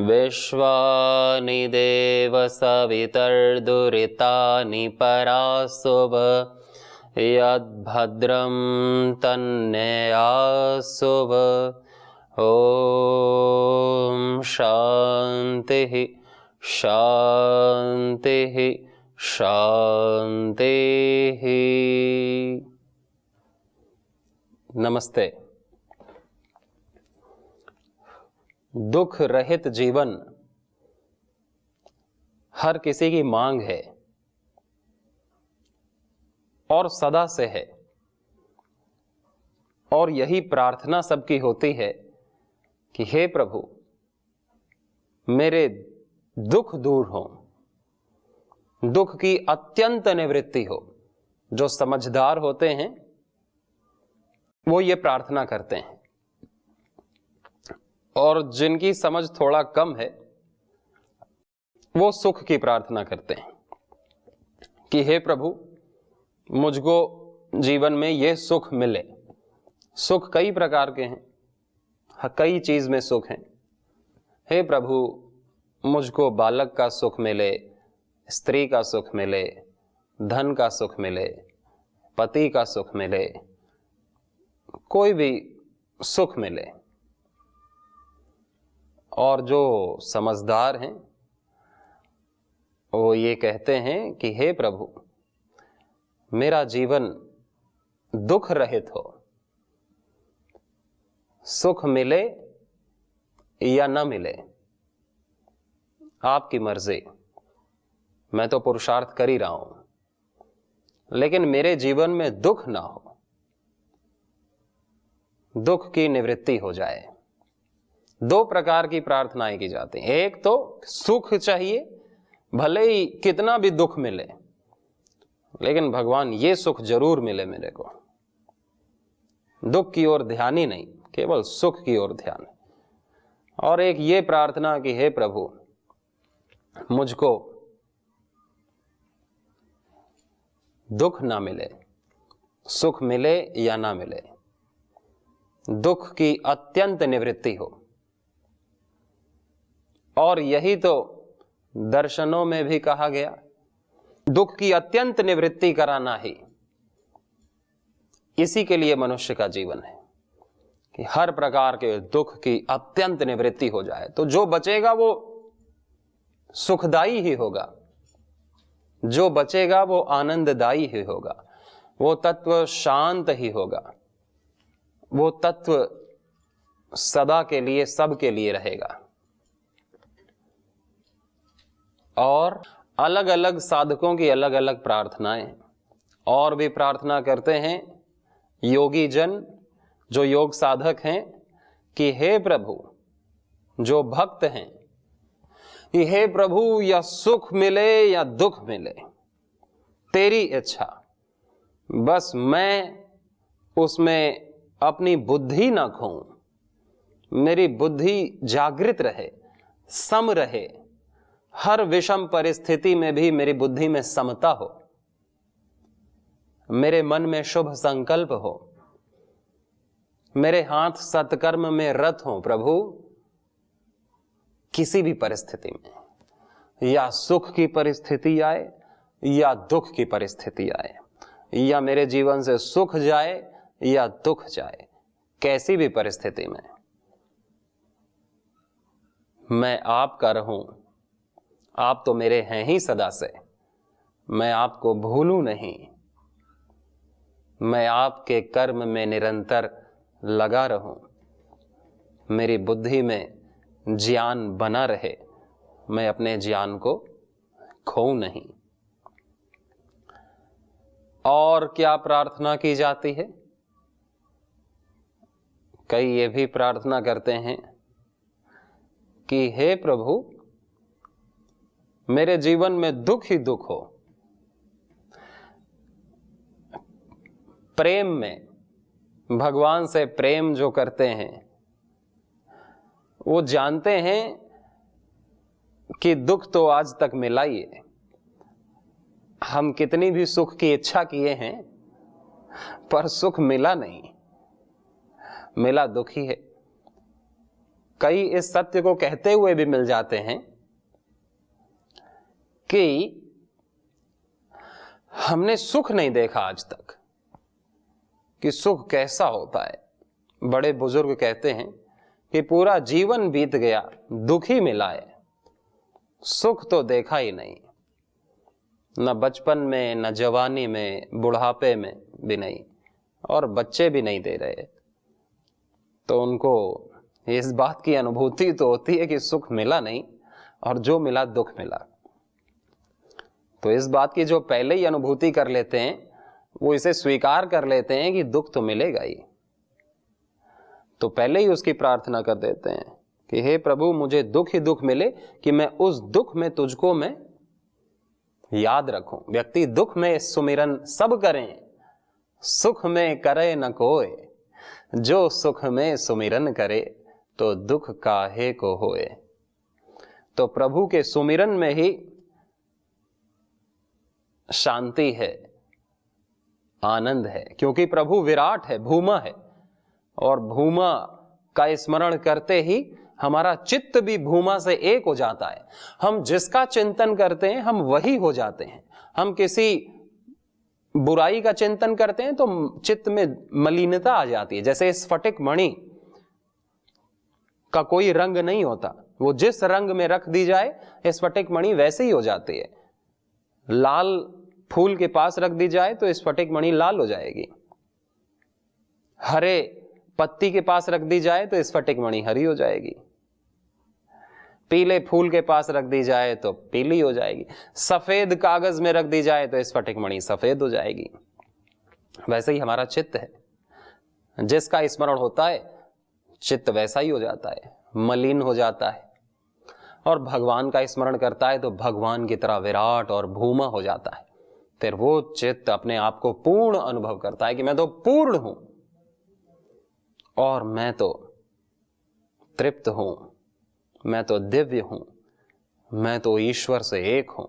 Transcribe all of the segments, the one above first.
विश्वानि देव सवितर्दुरितानि परासुभ यद्भद्रं तन्नयासुभ। ॐ शान्तिः शान्तिः शान्तिः। नमस्ते। दुख रहित जीवन हर किसी की मांग है और सदा से है, और यही प्रार्थना सबकी होती है कि हे प्रभु मेरे दुख दूर हो, दुख की अत्यंत निवृत्ति हो। जो समझदार होते हैं वो ये प्रार्थना करते हैं, और जिनकी समझ थोड़ा कम है वो सुख की प्रार्थना करते हैं कि हे प्रभु मुझको जीवन में ये सुख मिले। सुख कई प्रकार के हैं, कई चीज में सुख हैं। हे प्रभु मुझको बालक का सुख मिले, स्त्री का सुख मिले, धन का सुख मिले, पति का सुख मिले, कोई भी सुख मिले। और जो समझदार हैं वो ये कहते हैं कि हे प्रभु मेरा जीवन दुख रहित हो, सुख मिले या न मिले आपकी मर्जी, मैं तो पुरुषार्थ कर ही रहा हूं, लेकिन मेरे जीवन में दुख ना हो, दुख की निवृत्ति हो जाए। दो प्रकार की प्रार्थनाएं की जाती हैं। एक तो सुख चाहिए, भले ही कितना भी दुख मिले, लेकिन भगवान ये सुख जरूर मिले मेरे को। दुख की ओर ध्यान ही नहीं, केवल सुख की ओर ध्यान। और एक ये प्रार्थना कि हे प्रभु मुझको दुख ना मिले, सुख मिले या ना मिले, दुख की अत्यंत निवृत्ति हो। और यही तो दर्शनों में भी कहा गया, दुख की अत्यंत निवृत्ति कराना ही, इसी के लिए मनुष्य का जीवन है कि हर प्रकार के दुख की अत्यंत निवृत्ति हो जाए। तो जो बचेगा वो सुखदाई ही होगा, जो बचेगा वो आनंददायी ही होगा, वो तत्व शांत ही होगा, वो तत्व सदा के लिए सबके लिए रहेगा। और अलग अलग साधकों की अलग अलग प्रार्थनाएं, और भी प्रार्थना करते हैं योगी जन, जो योग साधक हैं, कि हे प्रभु जो भक्त हैं कि हे प्रभु या सुख मिले या दुख मिले तेरी इच्छा, बस मैं उसमें अपनी बुद्धि ना खोऊं, मेरी बुद्धि जागृत रहे, सम रहे, हर विषम परिस्थिति में भी मेरी बुद्धि में समता हो, मेरे मन में शुभ संकल्प हो, मेरे हाथ सत्कर्म में रत हो। प्रभु किसी भी परिस्थिति में, या सुख की परिस्थिति आए या दुख की परिस्थिति आए, या मेरे जीवन से सुख जाए या दुख जाए, कैसी भी परिस्थिति में मैं आपका रहूं। आप तो मेरे हैं ही सदा से, मैं आपको भूलूं नहीं, मैं आपके कर्म में निरंतर लगा रहूं, मेरी बुद्धि में ज्ञान बना रहे, मैं अपने ज्ञान को खोऊं नहीं। और क्या प्रार्थना की जाती है? कई ये भी प्रार्थना करते हैं कि हे प्रभु मेरे जीवन में दुख ही दुख हो, प्रेम में, भगवान से प्रेम जो करते हैं वो जानते हैं कि दुख तो आज तक मिला ही है। हम कितनी भी सुख की इच्छा किए हैं पर सुख मिला नहीं, मिला दुख ही है। कई इस सत्य को कहते हुए भी मिल जाते हैं कि हमने सुख नहीं देखा आज तक कि सुख कैसा होता है। बड़े बुजुर्ग कहते हैं कि पूरा जीवन बीत गया, दुख ही मिला है, सुख तो देखा ही नहीं, न बचपन में, न जवानी में, बुढ़ापे में भी नहीं, और बच्चे भी नहीं दे रहे। तो उनको इस बात की अनुभूति तो होती है कि सुख मिला नहीं और जो मिला दुख मिला। तो इस बात की जो पहले ही अनुभूति कर लेते हैं वो इसे स्वीकार कर लेते हैं कि दुख तो मिलेगा ही, तो पहले ही उसकी प्रार्थना कर देते हैं कि हे प्रभु मुझे दुख ही दुख मिले कि मैं उस दुख में तुझको मैं याद रखूं। व्यक्ति दुख में सुमिरन सब करें, सुख में करे न कोय, जो सुख में सुमिरन करे तो दुख काहे को होए। तो प्रभु के सुमिरन में ही शांति है, आनंद है, क्योंकि प्रभु विराट है, भूमा है, और भूमा का स्मरण करते ही हमारा चित्त भी भूमा से एक हो जाता है। हम जिसका चिंतन करते हैं हम वही हो जाते हैं। हम किसी बुराई का चिंतन करते हैं तो चित्त में मलिनता आ जाती है। जैसे स्फटिक मणि का कोई रंग नहीं होता, वो जिस रंग में रख दी जाए स्फटिक मणि वैसे ही हो जाती है। लाल फूल के पास रख दी जाए तो स्फटिक मणि लाल हो जाएगी, हरे पत्ती के पास रख दी जाए तो स्फटिक मणि हरी हो जाएगी, पीले फूल के पास रख दी जाए तो पीली हो जाएगी, सफेद कागज में रख दी जाए तो स्फटिक मणि सफेद हो जाएगी। वैसे ही हमारा चित्त है, जिसका स्मरण होता है चित्त वैसा ही हो जाता है, मलिन हो जाता है, और भगवान का स्मरण करता है तो भगवान की तरह विराट और भूमा हो जाता है। फिर वो चित्त अपने आप को पूर्ण अनुभव करता है कि मैं तो पूर्ण हूं और मैं तो तृप्त हूं, मैं तो दिव्य हूं, मैं तो ईश्वर से एक हूं।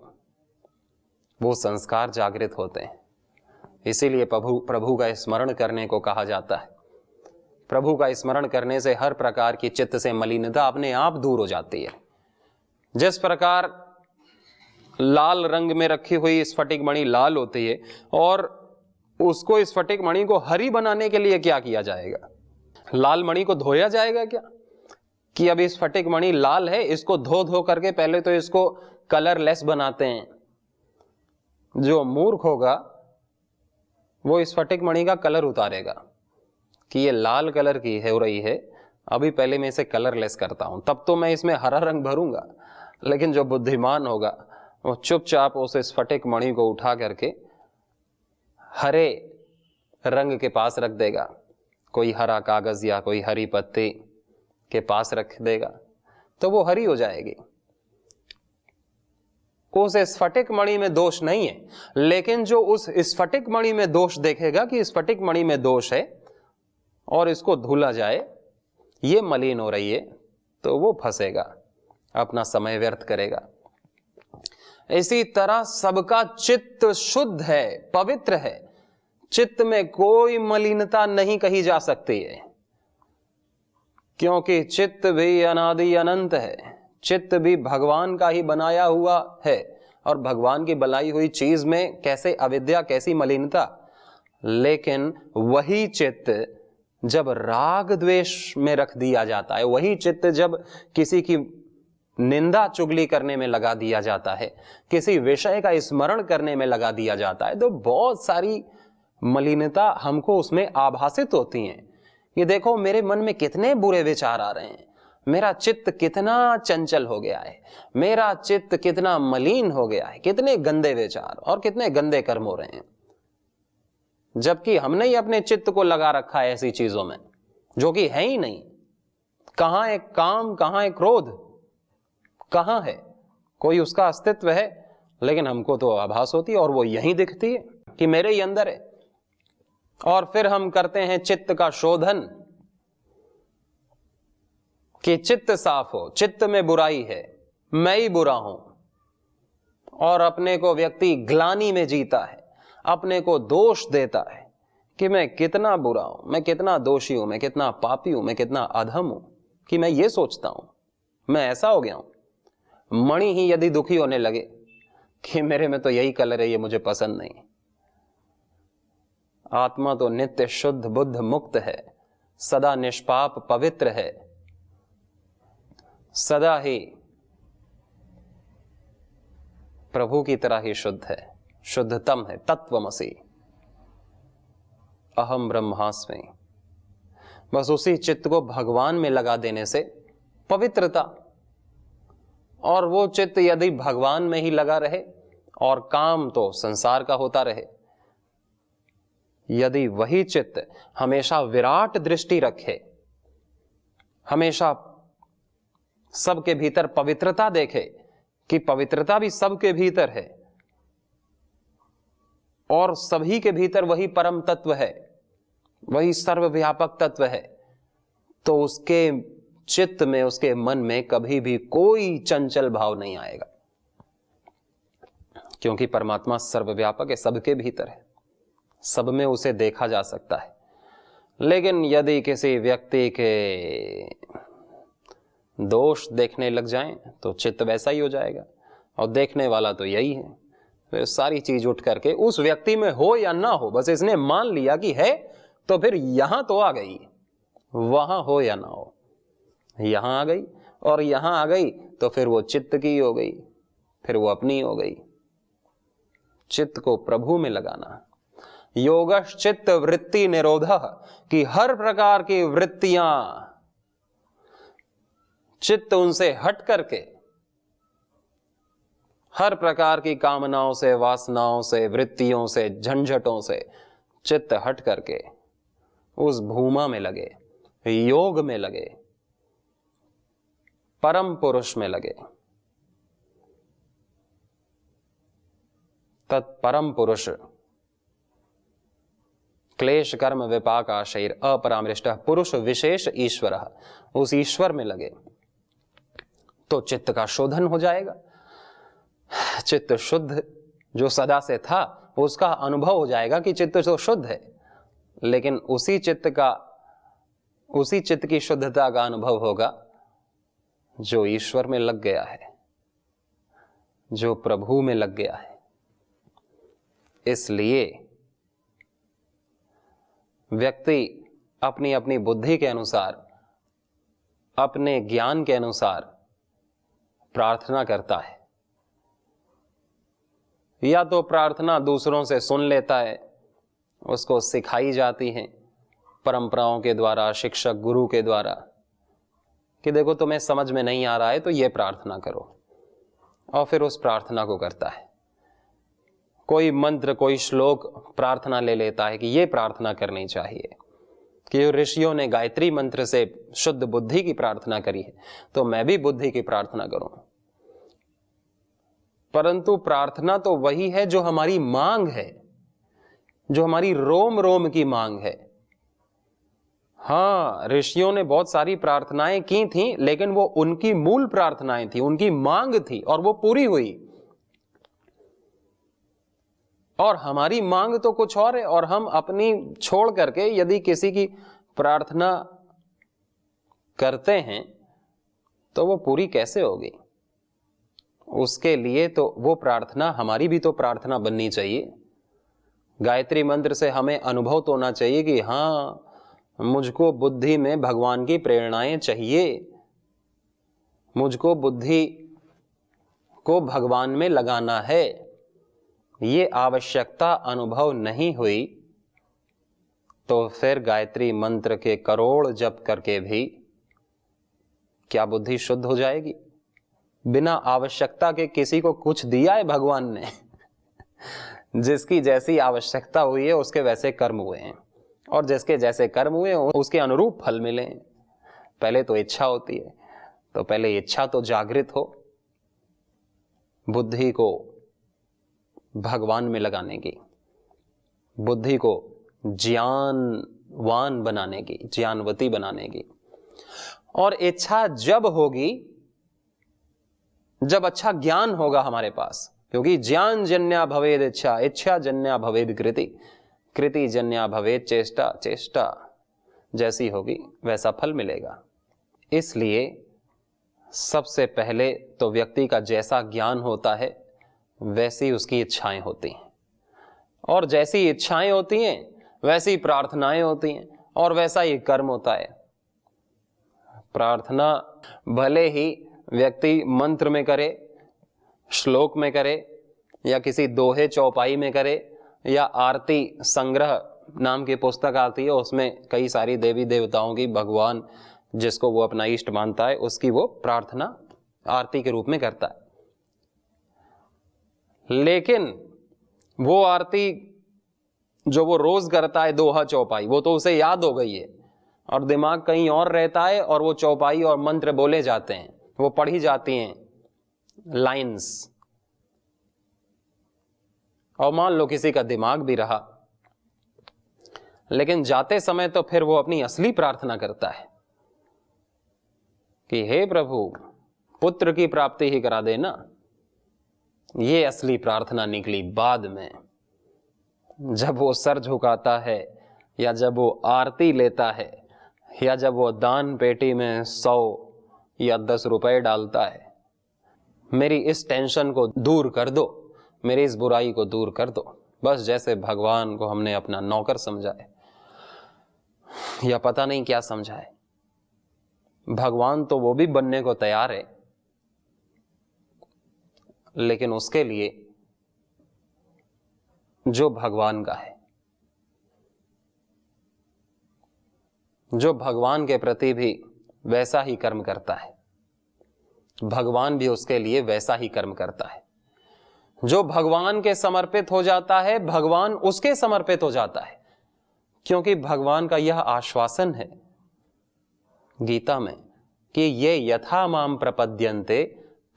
वो संस्कार जागृत होते हैं। इसीलिए प्रभु का स्मरण करने को कहा जाता है। प्रभु का स्मरण करने से हर प्रकार की चित्त से मलिनता अपने आप दूर हो जाती है। जिस प्रकार लाल रंग में रखी हुई स्फटिक मणि लाल होती है, और उसको स्फटिक मणि को हरी बनाने के लिए क्या किया जाएगा? लाल मणि को धोया जाएगा क्या कि अब इस स्फटिक मणि लाल है, इसको धो धो करके पहले तो इसको कलरलेस बनाते हैं। जो मूर्ख होगा वो इस स्फटिक मणि का कलर उतारेगा कि ये लाल कलर की है हो रही है, अभी पहले मैं इसे कलरलेस करता हूं, तब तो मैं इसमें हरा रंग भरूंगा। लेकिन जो बुद्धिमान होगा वो चुपचाप उस स्फटिक मणि को उठा करके हरे रंग के पास रख देगा, कोई हरा कागज या कोई हरी पत्ती के पास रख देगा तो वो हरी हो जाएगी। उस स्फटिक मणि में दोष नहीं है, लेकिन जो उस स्फटिक मणि में दोष देखेगा कि स्फटिक मणि में दोष है और इसको धुला जाए, ये मलिन हो रही है, तो वो फंसेगा, अपना समय व्यर्थ करेगा। इसी तरह सबका चित्त शुद्ध है, पवित्र है, चित्त में कोई मलिनता नहीं कही जा सकती है, क्योंकि चित्त भी अनादि अनंत है। चित्त भी भगवान का ही बनाया हुआ है, और भगवान की बनाई हुई चीज में कैसे अविद्या, कैसी मलिनता। लेकिन वही चित्त जब राग द्वेष में रख दिया जाता है, वही चित्त जब किसी की निंदा चुगली करने में लगा दिया जाता है, किसी विषय का स्मरण करने में लगा दिया जाता है, तो बहुत सारी मलिनता हमको उसमें आभासित होती हैं। ये देखो मेरे मन में कितने बुरे विचार आ रहे हैं, मेरा चित्त कितना चंचल हो गया है, मेरा चित्त कितना मलिन हो गया है, कितने गंदे विचार और कितने गंदे कर्म हो रहे हैं। जबकि हमने ही अपने चित्त को लगा रखा है ऐसी चीजों में जो कि है ही नहीं। कहां है काम, कहां है क्रोध, कहां है कोई उसका अस्तित्व है, लेकिन हमको तो आभास होती है और वो यहीं दिखती है कि मेरे ही अंदर है। और फिर हम करते हैं चित्त का शोधन कि चित्त साफ हो, चित्त में बुराई है, मैं ही बुरा हूं, और अपने को व्यक्ति ग्लानि में जीता है, अपने को दोष देता है कि मैं कितना बुरा हूं, मैं कितना दोषी हूं, मैं कितना पापी हूं, मैं कितना अधम हूं, कि मैं ये सोचता हूं, मैं ऐसा हो गया हूं। मणि ही यदि दुखी होने लगे कि मेरे में तो यही कलर है, ये मुझे पसंद नहीं, आत्मा तो नित्य शुद्ध बुद्ध मुक्त है, सदा निष्पाप पवित्र है, सदा ही प्रभु की तरह ही शुद्ध है, शुद्धतम है, तत्वमसि अहम ब्रह्मास्मि। बस उसी चित्त को भगवान में लगा देने से पवित्रता, और वो चित्त यदि भगवान में ही लगा रहे और काम तो संसार का होता रहे, यदि वही चित्त हमेशा विराट दृष्टि रखे, हमेशा सबके भीतर पवित्रता देखे कि पवित्रता भी सबके भीतर है और सभी के भीतर वही परम तत्व है, वही सर्वव्यापक तत्व है, तो उसके चित्त में, उसके मन में कभी भी कोई चंचल भाव नहीं आएगा, क्योंकि परमात्मा सर्वव्यापक है, सबके भीतर है, सब में उसे देखा जा सकता है। लेकिन यदि किसी व्यक्ति के दोष देखने लग जाएं तो चित्त वैसा ही हो जाएगा, और देखने वाला तो यही है। फिर सारी चीज उठ करके उस व्यक्ति में हो या ना हो, बस इसने मान लिया कि है, तो फिर यहां तो आ गई, वहां हो या ना हो, यहां आ गई, और यहां आ गई तो फिर वो चित्त की हो गई, फिर वो अपनी हो गई। चित्त को प्रभु में लगाना, योगश्चित्त वृत्ति निरोधः, कि हर प्रकार की वृत्तियां, चित्त उनसे हट करके, हर प्रकार की कामनाओं से, वासनाओं से, वृत्तियों से, झंझटों से चित्त हट करके उस भूमा में लगे, योग में लगे, परम पुरुष में लगे। तत्परम पुरुष क्लेश कर्म विपाक आशैर अपरामृष्टः पुरुष विशेष ईश्वरः, उस ईश्वर में लगे तो चित्त का शोधन हो जाएगा। चित्त शुद्ध जो सदा से था उसका अनुभव हो जाएगा कि चित्त तो शुद्ध है, लेकिन उसी चित्त की शुद्धता का अनुभव होगा जो ईश्वर में लग गया है, जो प्रभु में लग गया है। इसलिए व्यक्ति अपनी अपनी बुद्धि के अनुसार, अपने ज्ञान के अनुसार प्रार्थना करता है, या तो प्रार्थना दूसरों से सुन लेता है, उसको सिखाई जाती है परंपराओं के द्वारा, शिक्षक गुरु के द्वारा, कि देखो तुम्हें समझ में नहीं आ रहा है तो ये प्रार्थना करो, और फिर उस प्रार्थना को करता है। कोई मंत्र, कोई श्लोक प्रार्थना ले लेता है कि ये प्रार्थना करनी चाहिए, कि ऋषियों ने गायत्री मंत्र से शुद्ध बुद्धि की प्रार्थना करी है तो मैं भी बुद्धि की प्रार्थना करूं। परंतु प्रार्थना तो वही है जो हमारी मांग है, जो हमारी रोम रोम की मांग है। हाँ, ऋषियों ने बहुत सारी प्रार्थनाएं की थी, लेकिन वो उनकी मूल प्रार्थनाएं थी, उनकी मांग थी, और वो पूरी हुई। और हमारी मांग तो कुछ और है, और हम अपनी छोड़ करके यदि किसी की प्रार्थना करते हैं तो वो पूरी कैसे होगी? उसके लिए तो वो प्रार्थना, हमारी भी तो प्रार्थना बननी चाहिए। गायत्री मंत्र से हमें अनुभव तो होना चाहिए कि हाँ, मुझको बुद्धि में भगवान की प्रेरणाएं चाहिए, मुझको बुद्धि को भगवान में लगाना है। ये आवश्यकता अनुभव नहीं हुई तो फिर गायत्री मंत्र के करोड़ जप करके भी क्या बुद्धि शुद्ध हो जाएगी? बिना आवश्यकता के किसी को कुछ दिया है भगवान ने? जिसकी जैसी आवश्यकता हुई है उसके वैसे कर्म हुए हैं, और जिसके जैसे कर्म हुए उसके अनुरूप फल मिले। पहले तो इच्छा होती है, तो पहले इच्छा तो जागृत हो बुद्धि को भगवान में लगाने की, बुद्धि को ज्ञानवान बनाने की, ज्ञानवती बनाने की। और इच्छा जब होगी जब अच्छा ज्ञान होगा हमारे पास, क्योंकि ज्ञान जन्या भवेद इच्छा, इच्छा जन्या भवेद कृति, कृति जन्या भवेद चेष्टा, चेष्टा जैसी होगी वैसा फल मिलेगा। इसलिए सबसे पहले तो व्यक्ति का जैसा ज्ञान होता है वैसी उसकी इच्छाएं होती हैं, और जैसी इच्छाएं होती हैं वैसी प्रार्थनाएं होती हैं, और वैसा ही कर्म होता है। प्रार्थना भले ही व्यक्ति मंत्र में करे, श्लोक में करे, या किसी दोहे चौपाई में करे, या आरती संग्रह नाम की पुस्तक आती है, उसमें कई सारी देवी देवताओं की, भगवान जिसको वो अपना इष्ट मानता है उसकी वो प्रार्थना आरती के रूप में करता है। लेकिन वो आरती जो वो रोज करता है, दोहा चौपाई, वो तो उसे याद हो गई है और दिमाग कहीं और रहता है, और वो चौपाई और मंत्र बोले जाते हैं, वो पढ़ी जाती हैं लाइंस। और मान लो किसी का दिमाग भी रहा, लेकिन जाते समय तो फिर वो अपनी असली प्रार्थना करता है कि हे प्रभु पुत्र की प्राप्ति ही करा देना। ये असली प्रार्थना निकली बाद में, जब वो सर झुकाता है, या जब वो आरती लेता है, या जब वो दान पेटी में 100 या 10 रुपए डालता है। मेरी इस टेंशन को दूर कर दो, मेरी इस बुराई को दूर कर दो। बस जैसे भगवान को हमने अपना नौकर समझा है, या पता नहीं क्या समझा है। भगवान तो वो भी बनने को तैयार है, लेकिन उसके लिए जो भगवान का है, जो भगवान के प्रति भी वैसा ही कर्म करता है, भगवान भी उसके लिए वैसा ही कर्म करता है। जो भगवान के समर्पित हो जाता है, भगवान उसके समर्पित हो जाता है, क्योंकि भगवान का यह आश्वासन है गीता में कि ये यथा माम प्रपद्यन्ते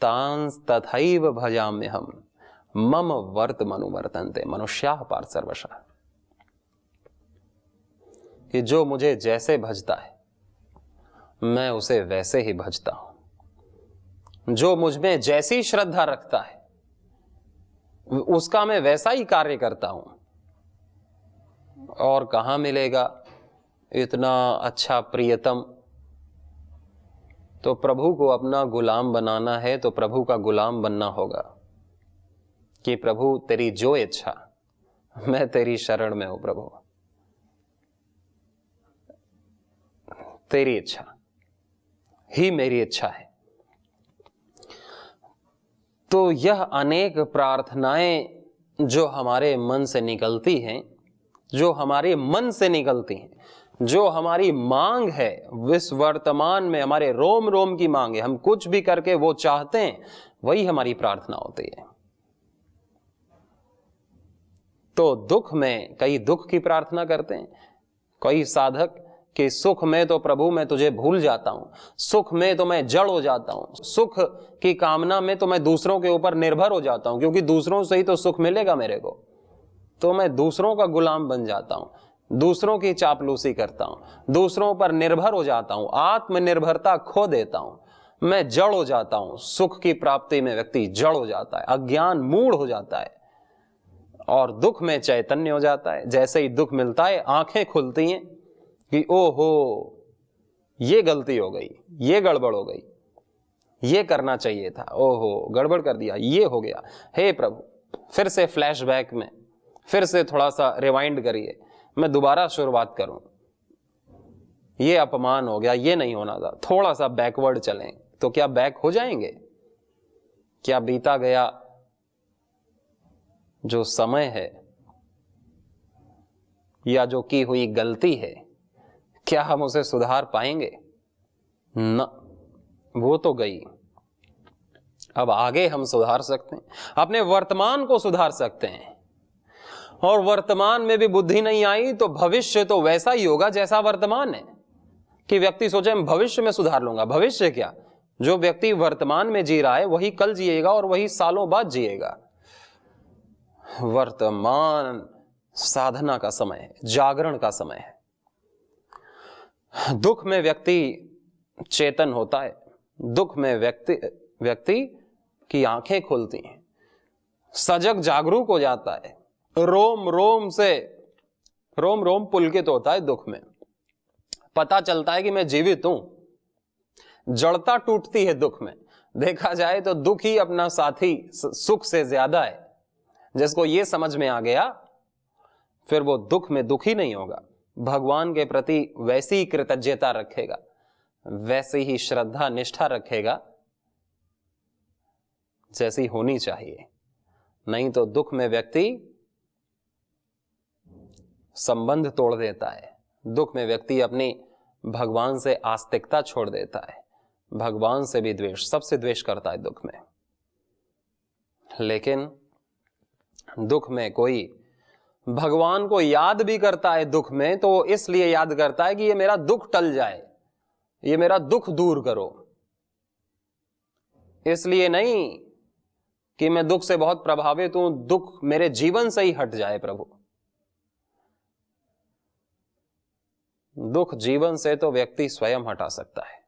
तांस तथैव भजाम्यहम् मम वर्तमनुवर्तन्ते मनुष्याः पार्थ सर्वशः। कि जो मुझे जैसे भजता है मैं उसे वैसे ही भजता हूं, जो मुझ में जैसी श्रद्धा रखता है उसका मैं वैसा ही कार्य करता हूं। और कहां मिलेगा इतना अच्छा प्रियतम? तो प्रभु को अपना गुलाम बनाना है तो प्रभु का गुलाम बनना होगा कि प्रभु तेरी जो इच्छा, मैं तेरी शरण में हूं प्रभु, तेरी इच्छा ही मेरी इच्छा है। तो यह अनेक प्रार्थनाएं जो हमारे मन से निकलती हैं, जो हमारे मन से निकलती हैं, जो हमारी मांग है, इस वर्तमान में हमारे रोम रोम की मांग है, हम कुछ भी करके वो चाहते हैं, वही हमारी प्रार्थना होती है। तो दुख में कई दुख की प्रार्थना करते हैं, कई साधक कि सुख में तो प्रभु मैं तुझे भूल जाता हूं, सुख में तो मैं जड़ हो जाता हूं, सुख की कामना में तो मैं दूसरों के ऊपर निर्भर हो जाता हूं, क्योंकि दूसरों से ही तो सुख मिलेगा मेरे को, तो मैं दूसरों का गुलाम बन जाता हूं, दूसरों की चापलूसी करता हूं, दूसरों पर निर्भर हो जाता हूं, आत्मनिर्भरता खो देता हूं, मैं जड़ हो जाता हूं। सुख की प्राप्ति में व्यक्ति जड़ हो जाता है, अज्ञान मूढ़ हो जाता है, और दुख में चैतन्य हो जाता है। जैसे ही दुख मिलता है आंखें खुलती हैं कि ओहो ये गलती हो गई, ये गड़बड़ हो गई, ये करना चाहिए था, ओहो गड़बड़ कर दिया, ये हो गया, हे प्रभु फिर से फ्लैशबैक में, फिर से थोड़ा सा रिवाइंड करिए, मैं दोबारा शुरुआत करूं, ये अपमान हो गया, ये नहीं होना था, थोड़ा सा बैकवर्ड चलें। तो क्या बैक हो जाएंगे? क्या बीता गया जो समय है या जो की हुई गलती है, क्या हम उसे सुधार पाएंगे? न, वो तो गई। अब आगे हम सुधार सकते हैं, अपने वर्तमान को सुधार सकते हैं, और वर्तमान में भी बुद्धि नहीं आई तो भविष्य तो वैसा ही होगा जैसा वर्तमान है। कि व्यक्ति सोचे मैं भविष्य में सुधार लूंगा, भविष्य क्या, जो व्यक्ति वर्तमान में जी रहा है वही कल जिएगा और वही सालों बाद जिएगा। वर्तमान साधना का समय है, जागरण का समय है। दुख में व्यक्ति चेतन होता है, दुख में व्यक्ति की आंखें खुलती हैं, सजग जागरूक हो जाता है, रोम रोम पुलकित होता है। दुख में पता चलता है कि मैं जीवित हूं। जड़ता टूटती है दुख में। देखा जाए तो दुख ही अपना साथी सुख से ज्यादा है। जिसको ये समझ में आ गया फिर वो दुख में दुखी नहीं होगा, भगवान के प्रति वैसी ही कृतज्ञता रखेगा, वैसी ही श्रद्धा निष्ठा रखेगा जैसी होनी चाहिए। नहीं तो दुख में व्यक्ति संबंध तोड़ देता है, दुख में व्यक्ति अपनी भगवान से आस्तिकता छोड़ देता है, भगवान से भी द्वेष, सबसे द्वेष करता है दुख में। लेकिन दुख में कोई भगवान को याद भी करता है दुख में, तो इसलिए याद करता है कि ये मेरा दुख टल जाए, ये मेरा दुख दूर करो। इसलिए नहीं कि मैं दुख से बहुत प्रभावित हूं, दुख मेरे जीवन से ही हट जाए प्रभु। दुख जीवन से तो व्यक्ति स्वयं हटा सकता है।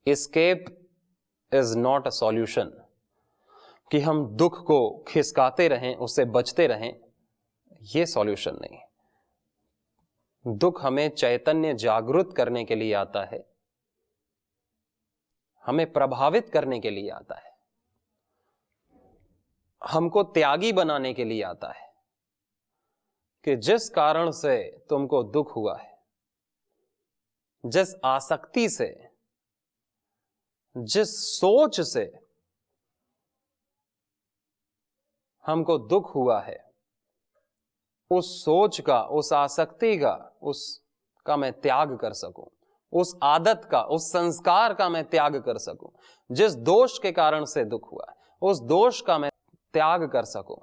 Escape is not a solution. कि हम दुख को खिसकाते रहें, उससे बचते रहें, यह सॉल्यूशन नहीं। दुख हमें चैतन्य जागृत करने के लिए आता है, हमें प्रभावित करने के लिए आता है, हमको त्यागी बनाने के लिए आता है। कि जिस कारण से तुमको दुख हुआ है, जिस आसक्ति से, जिस सोच से हमको दुख हुआ है, उस सोच का, उस आसक्ति का, उसका मैं त्याग कर सकूं, उस आदत का, उस संस्कार का मैं त्याग कर सकूं। जिस दोष के कारण से दुख हुआ है, उस दोष का मैं त्याग कर सकूं।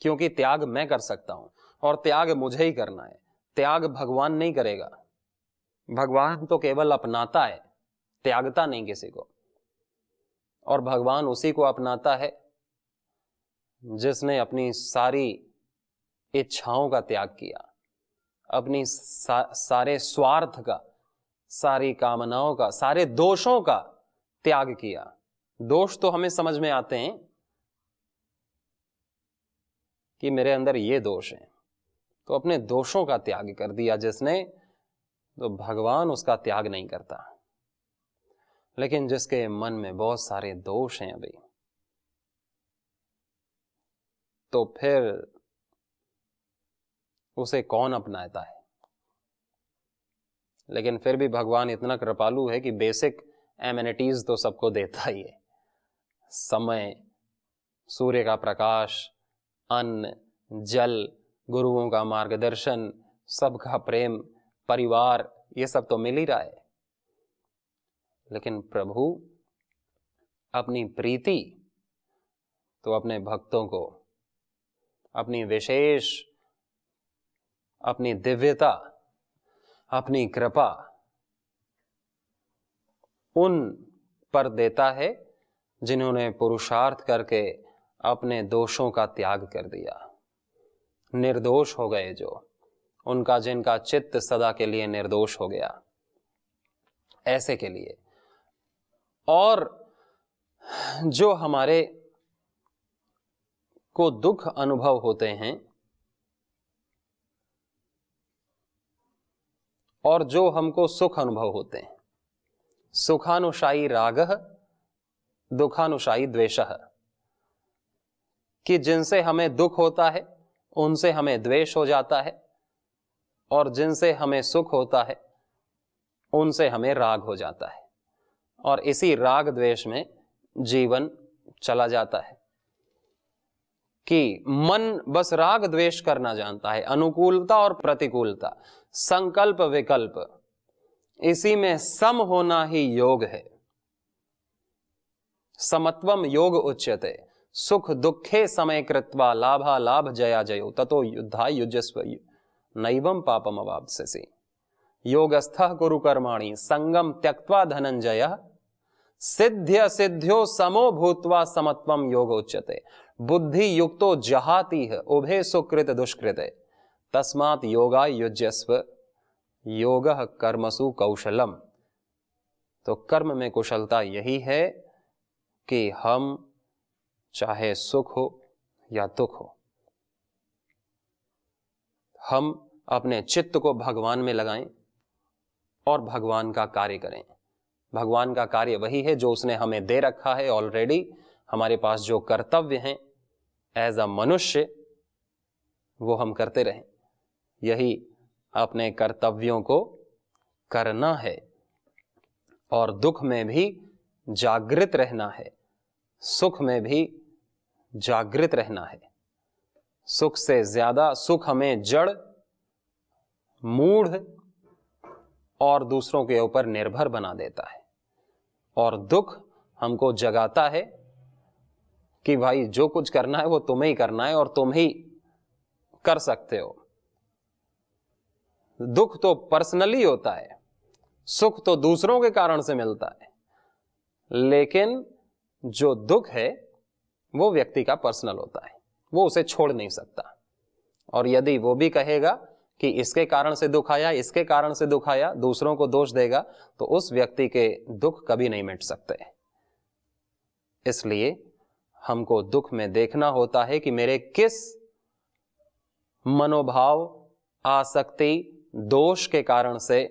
क्योंकि त्याग मैं कर सकता हूं और त्याग मुझे ही करना है, त्याग भगवान नहीं करेगा। भगवान तो केवल अपनाता है, त्यागता नहीं किसी को। और भगवान उसी को अपनाता है जिसने अपनी सारी इच्छाओं का त्याग किया, अपनी सारे स्वार्थ का, सारी कामनाओं का, सारे दोषों का त्याग किया। दोष तो हमें समझ में आते हैं कि मेरे अंदर ये दोष है, तो अपने दोषों का त्याग कर दिया जिसने, तो भगवान उसका त्याग नहीं करता। लेकिन जिसके मन में बहुत सारे दोष हैं अभी, तो फिर उसे कौन अपनाता है। लेकिन फिर भी भगवान इतना कृपालु है कि बेसिक एमिनिटीज तो सबको देता ही है। समय, सूर्य का प्रकाश, अन्न, जल, गुरुओं का मार्गदर्शन, सबका प्रेम, परिवार, ये सब तो मिल ही रहा है। लेकिन प्रभु अपनी प्रीति तो अपने भक्तों को, अपनी विशेष, अपनी दिव्यता, अपनी कृपा उन पर देता है जिन्होंने पुरुषार्थ करके अपने दोषों का त्याग कर दिया, निर्दोष हो गए, जो उनका, जिनका चित्त सदा के लिए निर्दोष हो गया, ऐसे के लिए। और जो हमारे को दुख अनुभव होते हैं और जो हमको सुख अनुभव होते हैं, सुखानुशायी रागः दुखानुशायी द्वेषः, कि जिनसे हमें दुख होता है उनसे हमें द्वेष हो जाता है, और जिनसे हमें सुख होता है उनसे हमें राग हो जाता है। और इसी राग द्वेष में जीवन चला जाता है कि मन बस राग द्वेष करना जानता है, अनुकूलता और प्रतिकूलता, संकल्प विकल्प, इसी में सम होना ही योग है। समत्वम योग उच्यते, सुख दुखे समय कृत्वा लाभा लाभ जया जयो ततो युद्धा युजस्व नैवं पापम अवाप्स्यसि। योगस्थः कुरु कर्माणि संगम त्यक्त्वा धनंजय सिद्ध्य सिद्ध्यो समो भूत्वा समत्वम योग उच्यते। बुद्धि युक्तो जहाति है उभे सुकृत दुष्कृत तस्मात् योगा युज्यस्व योगः कर्मसु कौशलम। तो कर्म में कुशलता यही है कि हम चाहे सुख हो या दुख हो, हम अपने चित्त को भगवान में लगाएं और भगवान का कार्य करें। भगवान का कार्य वही है जो उसने हमें दे रखा है ऑलरेडी। हमारे पास जो कर्तव्य हैं एज अ मनुष्य, वो हम करते रहें। यही अपने कर्तव्यों को करना है और दुख में भी जागृत रहना है, सुख में भी जागृत रहना है। सुख से ज्यादा सुख हमें जड़, मूढ़ और दूसरों के ऊपर निर्भर बना देता है, और दुख हमको जगाता है कि भाई जो कुछ करना है वो तुम्हें ही करना है और तुम ही कर सकते हो। दुख तो पर्सनली होता है, सुख तो दूसरों के कारण से मिलता है, लेकिन जो दुख है वो व्यक्ति का पर्सनल होता है, वो उसे छोड़ नहीं सकता। और यदि वो भी कहेगा कि इसके कारण से दुख आया, इसके कारण से दुख आया, दूसरों को दोष देगा, तो उस व्यक्ति के दुख कभी नहीं मिट सकते। इसलिए हमको दुख में देखना होता है कि मेरे किस मनोभाव, आसक्ति, दोष के कारण से,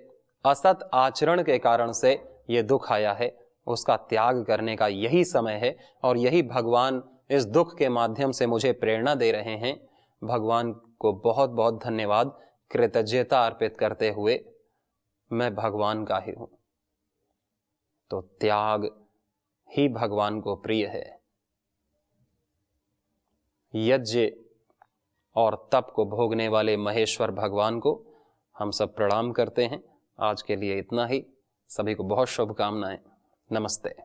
असत आचरण के कारण से ये दुख आया है। उसका त्याग करने का यही समय है और यही भगवान इस दुख के माध्यम से मुझे प्रेरणा दे रहे हैं। भगवान को बहुत बहुत धन्यवाद, कृतज्ञता अर्पित करते हुए मैं भगवान का ही हूं। तो त्याग ही भगवान को प्रिय है। यज्ञ और तप को भोगने वाले महेश्वर भगवान को हम सब प्रणाम करते हैं। आज के लिए इतना ही। सभी को बहुत शुभकामनाएं। नमस्ते।